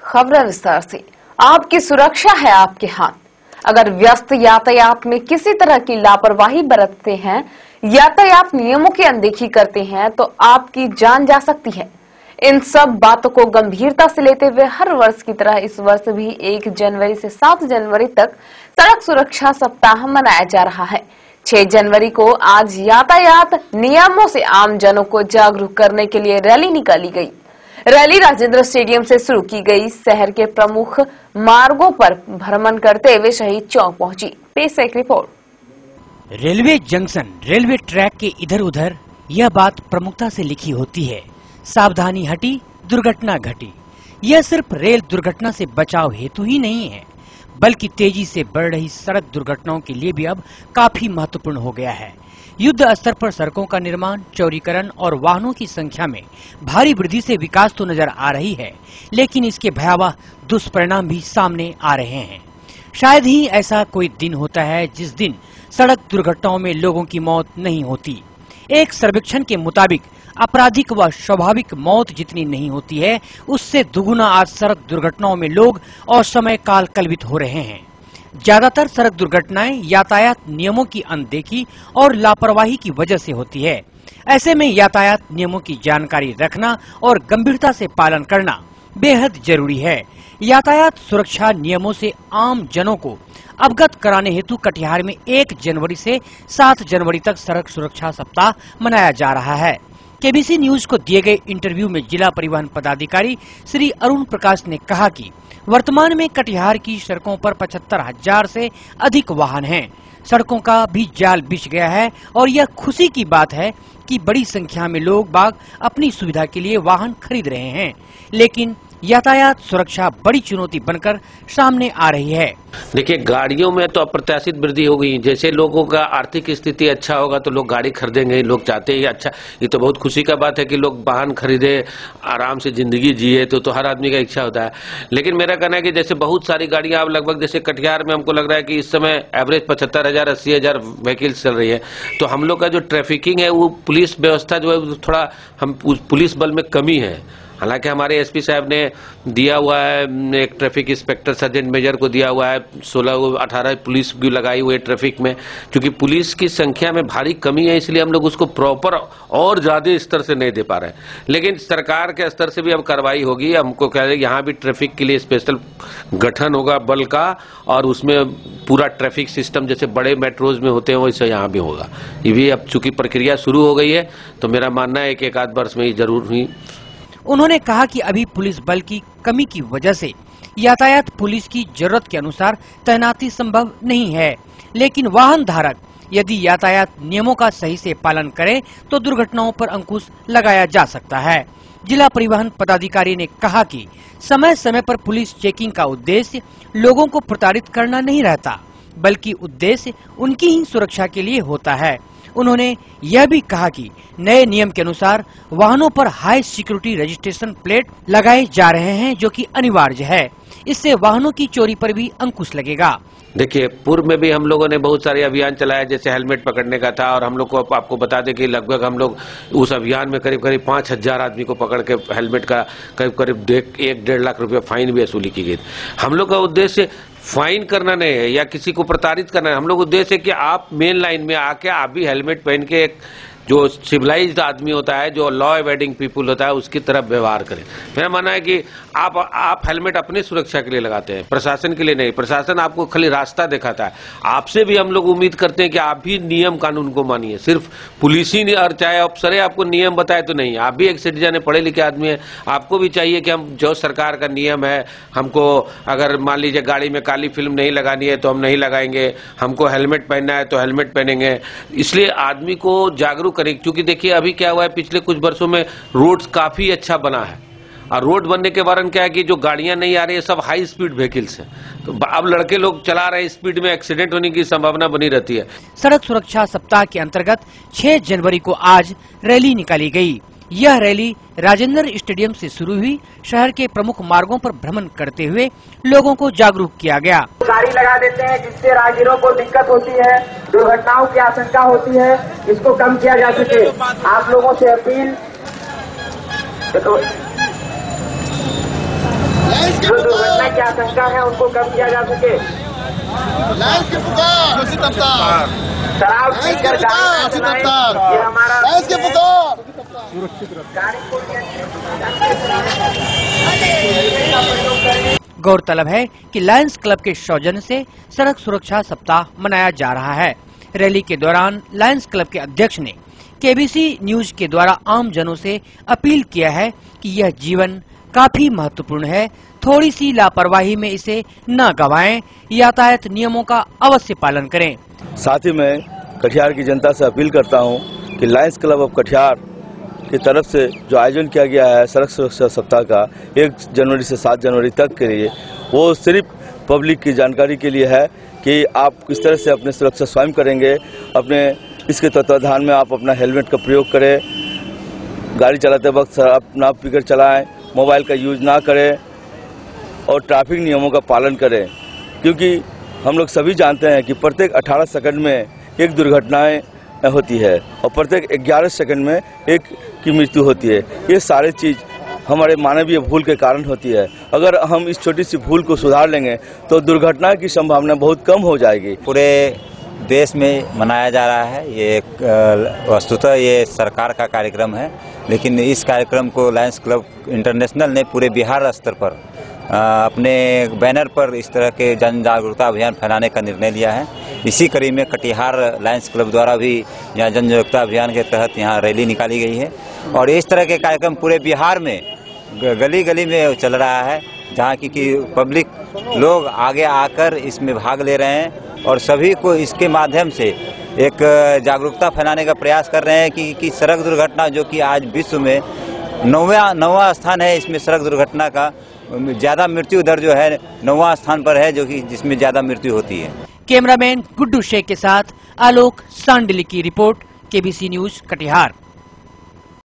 खबरें विस्तार से। आपकी सुरक्षा है आपके हाथ। अगर व्यस्त यातायात में किसी तरह की लापरवाही बरतते हैं, यातायात नियमों की अनदेखी करते हैं तो आपकी जान जा सकती है। इन सब बातों को गंभीरता से लेते हुए हर वर्ष की तरह इस वर्ष भी 1 जनवरी से 7 जनवरी तक सड़क सुरक्षा सप्ताह मनाया जा रहा है। 6 जनवरी को आज यातायात नियमों से आम जनों को जागरूक करने के लिए रैली निकाली गई। रैली राजेंद्र स्टेडियम से शुरू की गई, शहर के प्रमुख मार्गों पर भ्रमण करते हुए शहीद चौक पहुंची। पेश है एक report. Railway junction, railway track के इधर उधर यह बात प्रमुखता से लिखी होती है, सावधानी हटी दुर्घटना घटी। यह सिर्फ रेल दुर्घटना से बचाव हेतु ही नहीं है, बल्कि तेजी से बढ़ रही सड़क दुर्घटनाओं के लिए भी अब काफी महत्वपूर्ण हो गया है। युद्ध स्तर पर सड़कों का निर्माण, चौड़ीकरण और वाहनों की संख्या में भारी वृद्धि से विकास तो नजर आ रही है, लेकिन इसके भयावह दुष्परिणाम भी सामने आ रहे हैं। शायद ही ऐसा कोई दिन होता है जिस दिन सड़क दुर्घटनाओं में लोगों की मौत नहीं होती। एक सर्वेक्षण के मुताबिक आपराधिक व स्वाभाविक मौत जितनी नहीं होती है, उससे दुगुना आज सड़क दुर्घटनाओं में लोग असमय काल कलवित हो रहे हैं। ज्यादातर सड़क दुर्घटनाएं यातायात नियमों की अनदेखी और लापरवाही की वजह से होती है। ऐसे में यातायात नियमों की जानकारी रखना और गंभीरता से पालन करना बेहद जरूरी है। यातायात सुरक्षा नियमों से आम जनों को अवगत कराने हेतु कटिहार में 1 जनवरी से 7 जनवरी तक सड़क सुरक्षा सप्ताह मनाया जा रहा है। केबीसी न्यूज को दिए गए इंटरव्यू में जिला परिवहन पदाधिकारी श्री अरुण प्रकाश ने कहा कि वर्तमान में कटिहार की सड़कों पर 75,000 से अधिक वाहन हैं। सड़कों का भी जाल बिछ गया है और यह खुशी की बात है कि बड़ी संख्या में लोग बाग अपनी सुविधा के लिए वाहन खरीद रहे हैं, लेकिन यातायात सुरक्षा बड़ी चुनौती बनकर सामने आ रही है। देखिए, गाड़ियों में तो अप्रत्याशित वृद्धि हो गई। जैसे लोगों का आर्थिक स्थिति अच्छा होगा तो लोग गाड़ी खरीदेंगे, लोग चाहते हैं। अच्छा, ये तो बहुत खुशी का बात है कि लोग वाहन खरीदे, आराम से जिंदगी जिए, तो हर आदमी का इच्छा होता है। लेकिन मेरा कहना है कि जैसे बहुत सारी गाड़ियां अब लगभग, जैसे कटिहार में हमको लग रहा है कि इस समय एवरेज 75,000 80,000 व्हीकल्स चल रही है। तो हम लोग का जो ट्रैफिकिंग है, वो पुलिस व्यवस्था जो है थोड़ा, हम पुलिस बल में कमी है। हालांकि हमारे एसपी साहब ने दिया हुआ है, एक ट्रैफिक इंस्पेक्टर सर्जेंट मेजर को दिया हुआ है, 16-18 पुलिस भी लगाई हुई है ट्रैफिक में। क्योंकि पुलिस की संख्या में भारी कमी है, इसलिए हम लोग उसको प्रॉपर और ज्यादा स्तर से नहीं दे पा रहे हैं। लेकिन सरकार के स्तर से भी अब कार्रवाई होगी। हमको कह रहे यहाँ भी ट्रैफिक के लिए स्पेशल गठन होगा बल का, और उसमें पूरा ट्रैफिक सिस्टम जैसे बड़े मेट्रोज में होते हैं वैसे यहाँ भी होगा। ये भी अब चूंकि प्रक्रिया शुरू हो गई है, तो मेरा मानना है कि 1-8 वर्ष में ही जरूर हुई। उन्होंने कहा कि अभी पुलिस बल की कमी की वजह से यातायात पुलिस की जरूरत के अनुसार तैनाती संभव नहीं है, लेकिन वाहन धारक यदि यातायात नियमों का सही से पालन करे तो दुर्घटनाओं पर अंकुश लगाया जा सकता है। जिला परिवहन पदाधिकारी ने कहा कि समय समय पर पुलिस चेकिंग का उद्देश्य लोगों को प्रताड़ित करना नहीं रहता, बल्कि उद्देश्य उनकी ही सुरक्षा के लिए होता है। उन्होंने यह भी कहा कि नए नियम के अनुसार वाहनों पर हाई सिक्योरिटी रजिस्ट्रेशन प्लेट लगाए जा रहे हैं, जो कि अनिवार्य है। इससे वाहनों की चोरी पर भी अंकुश लगेगा। देखिए, पूर्व में भी हम लोगों ने बहुत सारे अभियान चलाया, जैसे हेलमेट पकड़ने का था, और हम लोग को आपको बता दें कि लगभग हम लोग उस अभियान में करीब 5,000 आदमी को पकड़ के हेलमेट का करीब 1-1.5 लाख रुपया फाइन भी वसूली की गई। हम लोग का उद्देश्य फाइन करना नहीं है या किसी को प्रताड़ित करना है। हम लोग उद्देश्य है कि आप मेन लाइन में आके आप भी हेलमेट पहन के, जो सिविलाइज्ड आदमी होता है, जो लॉ अवेडिंग पीपुल होता है, उसकी तरफ व्यवहार करें। मेरा मानना है कि आप हेलमेट अपनी सुरक्षा के लिए लगाते हैं, प्रशासन के लिए नहीं। प्रशासन आपको खाली रास्ता दिखाता है। आपसे भी हम लोग उम्मीद करते हैं कि आप भी नियम कानून को मानिए। सिर्फ पुलिस ही और चाहे अफसर आपको नियम बताए तो नहीं, आप भी एक सिटीजन है, पढ़े लिखे आदमी है। आपको भी चाहिए कि हम जो सरकार का नियम है, हमको अगर मान लीजिए गाड़ी में काली फिल्म नहीं लगानी है तो हम नहीं लगाएंगे, हमको हेलमेट पहनना है तो हेलमेट पहनेंगे। इसलिए आदमी को जागरूक करें। क्योंकि देखिए, अभी क्या हुआ है, पिछले कुछ वर्षों में रोड काफी अच्छा बना है, और रोड बनने के कारण क्या है कि जो गाड़ियां नहीं आ रही है सब हाई स्पीड व्हीकल्स हैं, तो अब लड़के लोग चला रहे हैं, स्पीड में एक्सीडेंट होने की संभावना बनी रहती है। सड़क सुरक्षा सप्ताह के अंतर्गत 6 जनवरी को आज रैली निकाली गई। यह रैली राजेंद्र स्टेडियम से शुरू हुई। शहर के प्रमुख मार्गों पर भ्रमण करते हुए लोगों को जागरूक किया गया। गाड़ी लगा देते हैं जिससे राहगीरों को दिक्कत होती है, दुर्घटनाओं की आशंका होती है, इसको कम किया जा सके। आप लोगों से अपील, जो की आशंका है उनको कम किया जा सके। शराब पीकर गाड़ी चलाएं, ये हमारा गौरतलब है कि लायंस क्लब के सौजन्य से सड़क सुरक्षा सप्ताह मनाया जा रहा है। रैली के दौरान लायंस क्लब के अध्यक्ष ने केबीसी न्यूज के द्वारा आम जनों से अपील किया है कि यह जीवन काफी महत्वपूर्ण है, थोड़ी सी लापरवाही में इसे न गंवाएं, यातायात नियमों का अवश्य पालन करें। साथ ही मैं कटिहार की जनता से अपील करता हूं कि लायंस क्लब ऑफ कटिहार की तरफ से जो आयोजन किया गया है सड़क सुरक्षा सप्ताह का 1 जनवरी से 7 जनवरी तक के लिए, वो सिर्फ पब्लिक की जानकारी के लिए है कि आप किस तरह से अपने सुरक्षा स्वयं करेंगे। अपने इसके तत्वाधान में आप अपना हेलमेट का प्रयोग करें, गाड़ी चलाते वक्त शराब ना पीकर चलाएं, मोबाइल का यूज ना करें और ट्रैफिक नियमों का पालन करें, क्योंकि हम लोग सभी जानते हैं कि प्रत्येक 18 सेकंड में एक दुर्घटनाएं होती है और प्रत्येक 11 सेकंड में एक की मृत्यु होती है। ये सारे चीज़ हमारे मानवीय भूल के कारण होती है। अगर हम इस छोटी सी भूल को सुधार लेंगे तो दुर्घटना की संभावना बहुत कम हो जाएगी। पूरे देश में मनाया जा रहा है ये वस्तुतः ये सरकार का कार्यक्रम है, लेकिन इस कार्यक्रम को लायंस क्लब इंटरनेशनल ने पूरे बिहार स्तर पर अपने बैनर पर इस तरह के जन जागरूकता अभियान फैलाने का निर्णय लिया है। इसी कड़ी में कटिहार लायंस क्लब द्वारा भी यहाँ जन जागरूकता अभियान के तहत यहाँ रैली निकाली गई है और इस तरह के कार्यक्रम पूरे बिहार में गली गली में चल रहा है, जहाँ की पब्लिक लोग आगे आकर इसमें भाग ले रहे हैं और सभी को इसके माध्यम से एक जागरूकता फैलाने का प्रयास कर रहे हैं कि सड़क दुर्घटना जो कि आज विश्व में 9वां स्थान है, इसमें सड़क दुर्घटना का ज्यादा मृत्यु दर जो है 9वां स्थान पर है, जो कि जिसमें ज्यादा मृत्यु होती है। कैमरामैन गुड्डू शेख के साथ आलोक सांडिली की रिपोर्ट, केबीसी न्यूज कटिहार।